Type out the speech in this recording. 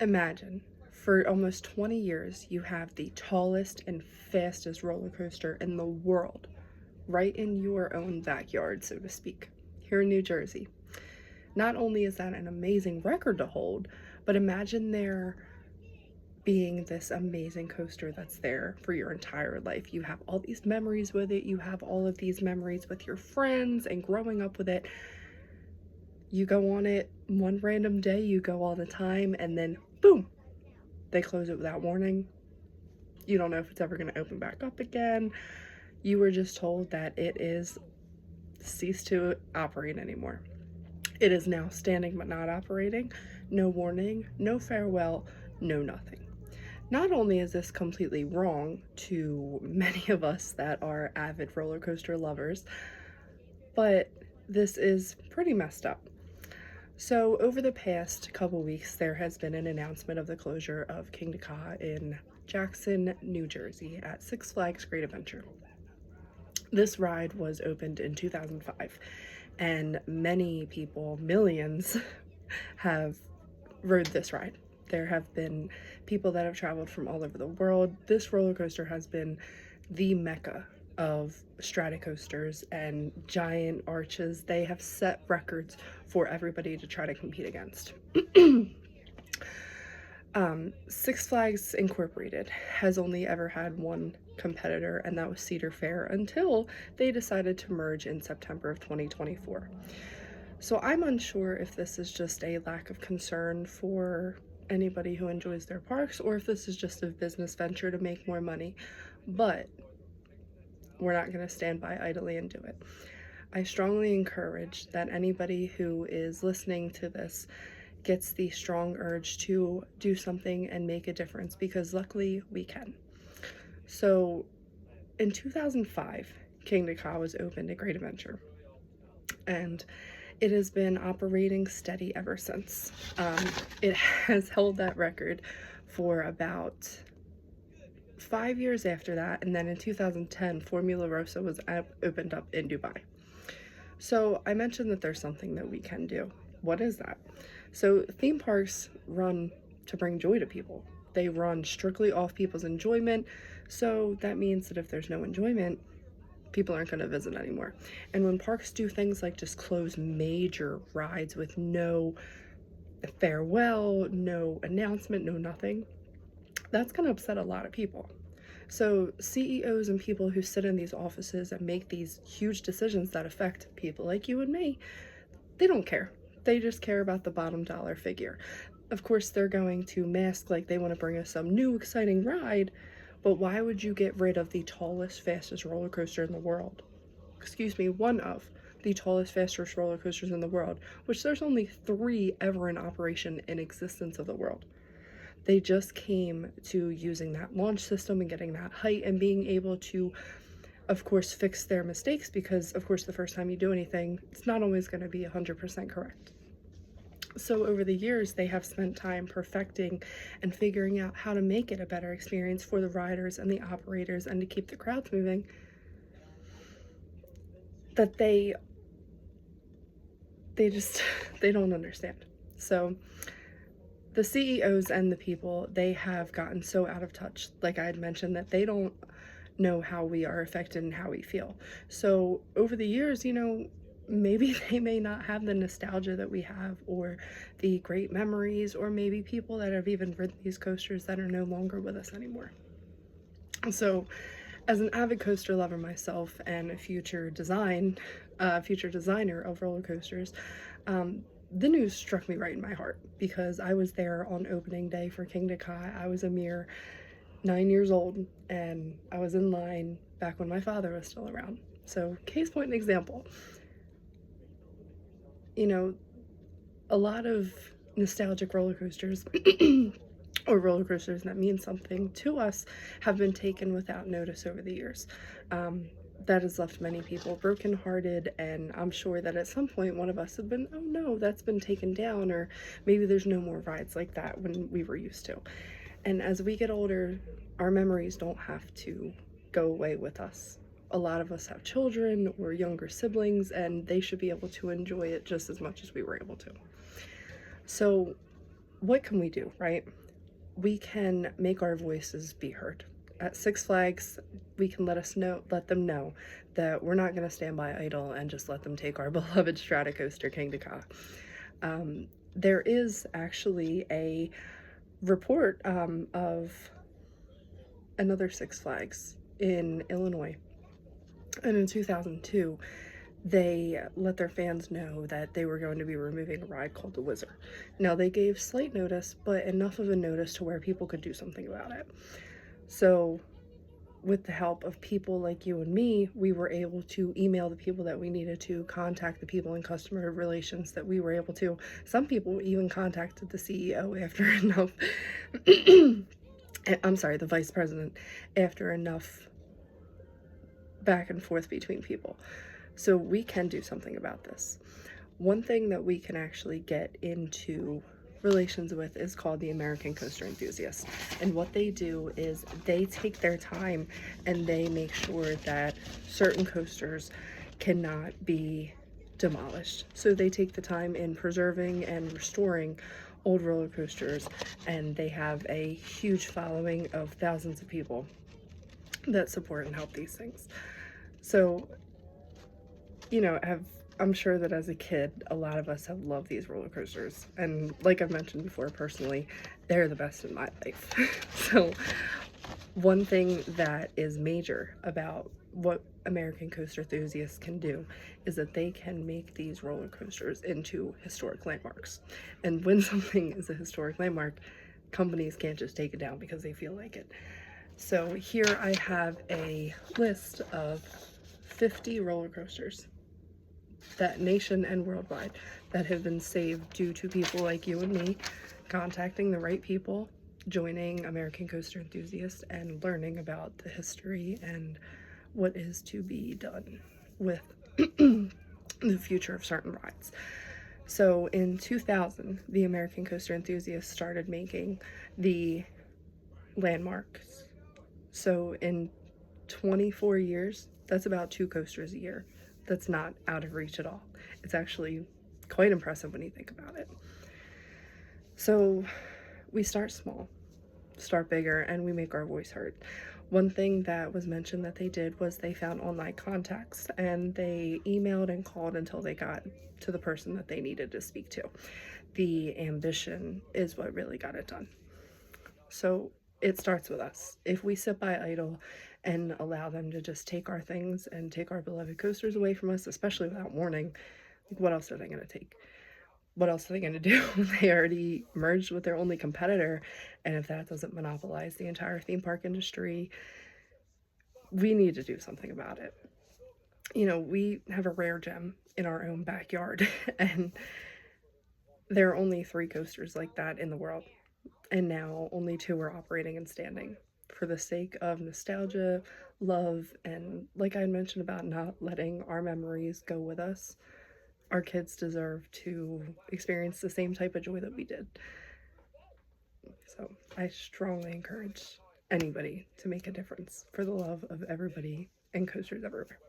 Imagine, for almost 20 years, you have the tallest and fastest roller coaster in the world, right in your own backyard, so to speak, here in New Jersey. Not only is that an amazing record to hold, but imagine there being this amazing coaster that's there for your entire life. You have all these memories with it, you have all of these memories with your friends and growing up with it. You go on it one random day, you go all the time, and then boom, they close it without warning. You don't know if it's ever going to open back up again. You were just told that it is ceased to operate anymore. It is now standing but not operating. No warning, no farewell, no nothing. Not only is this completely wrong to many of us that are avid roller coaster lovers, but this is pretty messed up. So over the past couple weeks, there has been an announcement of the closure of Kingda Ka in Jackson, New Jersey at Six Flags Great Adventure. This ride was opened in 2005, and many people, millions, have rode this ride. There have been people that have traveled from all over the world. This roller coaster has been the mecca of stratocoasters and giant arches. They have set records for everybody to try to compete against. Six Flags Incorporated has only ever had one competitor, and that was Cedar Fair, until they decided to merge in September of 2024. So I'm unsure if this is just a lack of concern for anybody who enjoys their parks, or if this is just a business venture to make more money, but we're not going to stand by idly and do it. I strongly encourage that anybody who is listening to this gets the strong urge to do something and make a difference, because luckily we can. So in 2005, Kingda Ka was opened at Great Adventure, and it has been operating steady ever since. It has held that record for about 5 years after that, and then in 2010, Formula Rossa was opened up in Dubai. So I mentioned that there's something that we can do. What is that? So theme parks run to bring joy to people. They run strictly off people's enjoyment, so that means that if there's no enjoyment, people aren't going to visit anymore. And when parks do things like just close major rides with no farewell, no announcement, no nothing, that's going to upset a lot of people. So CEOs and people who sit in these offices and make these huge decisions that affect people like you and me, they don't care. They just care about the bottom dollar figure. Of course, they're going to mask like they want to bring us some new exciting ride, but why would you get rid of the tallest, fastest roller coaster in the world? Excuse me, one of the tallest, fastest roller coasters in the world, which there's only 3 ever in operation in existence of the world. They just came to using that launch system and getting that height and being able to, of course, fix their mistakes, because, of course, the first time you do anything, it's not always going to be 100% correct. So over the years, they have spent time perfecting and figuring out how to make it a better experience for the riders and the operators and to keep the crowds moving, that they don't understand. So the CEOs and the people, they have gotten so out of touch, like I had mentioned, that they don't know how we are affected and how we feel. So over the years, maybe they may not have the nostalgia that we have, or the great memories, or maybe people that have even ridden these coasters that are no longer with us anymore. So as an avid coaster lover myself and a future designer of roller coasters, the news struck me right in my heart, because I was there on opening day for Kingda Ka. I was a mere 9 years old, and I was in line back when my father was still around. So case point and example. A lot of nostalgic roller coasters or roller coasters that mean something to us have been taken without notice over the years. That has left many people brokenhearted, and I'm sure that at some point one of us have been, oh no, that's been taken down, or maybe there's no more rides like that when we were used to. And as we get older, our memories don't have to go away with us. A lot of us have children or younger siblings, and they should be able to enjoy it just as much as we were able to. So what can we do, right? We can make our voices be heard. At Six Flags, we can let them know that we're not going to stand by idle and just let them take our beloved Stratocoaster King to Ka. There is actually a report of another Six Flags in Illinois, and in 2002, they let their fans know that they were going to be removing a ride called the Wizard. Now, they gave slight notice, but enough of a notice to where people could do something about it. So, with the help of people like you and me, we were able to email the people that we needed to, contact the people in customer relations that we were able to. Some people even contacted the CEO after enough, I'm sorry, the vice president, after enough back and forth between people. So we can do something about this. One thing that we can actually get into relations with is called the American Coaster Enthusiasts. And what they do is they take their time and they make sure that certain coasters cannot be demolished. So they take the time in preserving and restoring old roller coasters, and they have a huge following of thousands of people that support and help these things. So, I'm sure that as a kid, a lot of us have loved these roller coasters. And like I've mentioned before, personally, they're the best in my life. So, one thing that is major about what American coaster enthusiasts can do is that they can make these roller coasters into historic landmarks. And when something is a historic landmark, companies can't just take it down because they feel like it. So here I have a list of 50 roller coasters that nation and worldwide that have been saved due to people like you and me contacting the right people, joining American Coaster Enthusiasts, and learning about the history and what is to be done with the future of certain rides. So in 2000, the American Coaster Enthusiasts started making the landmarks. So in 24 years, that's about 2 coasters a year. That's not out of reach at all. It's actually quite impressive when you think about it. So we start small, start bigger, and we make our voice heard. One thing that was mentioned that they did was they found online contacts and they emailed and called until they got to the person that they needed to speak to. The ambition is what really got it done. So it starts with us. If we sit by idle and allow them to just take our things and take our beloved coasters away from us, especially without warning, like, what else are they going to take? What else are they going to do? They already merged with their only competitor, and if that doesn't monopolize the entire theme park industry, we need to do something about it. We have a rare gem in our own backyard, and there are only 3 coasters like that in the world, and now only 2 are operating and standing. For the sake of nostalgia, love, and like I mentioned about not letting our memories go with us, our kids deserve to experience the same type of joy that we did. So I strongly encourage anybody to make a difference for the love of everybody and coasters everywhere.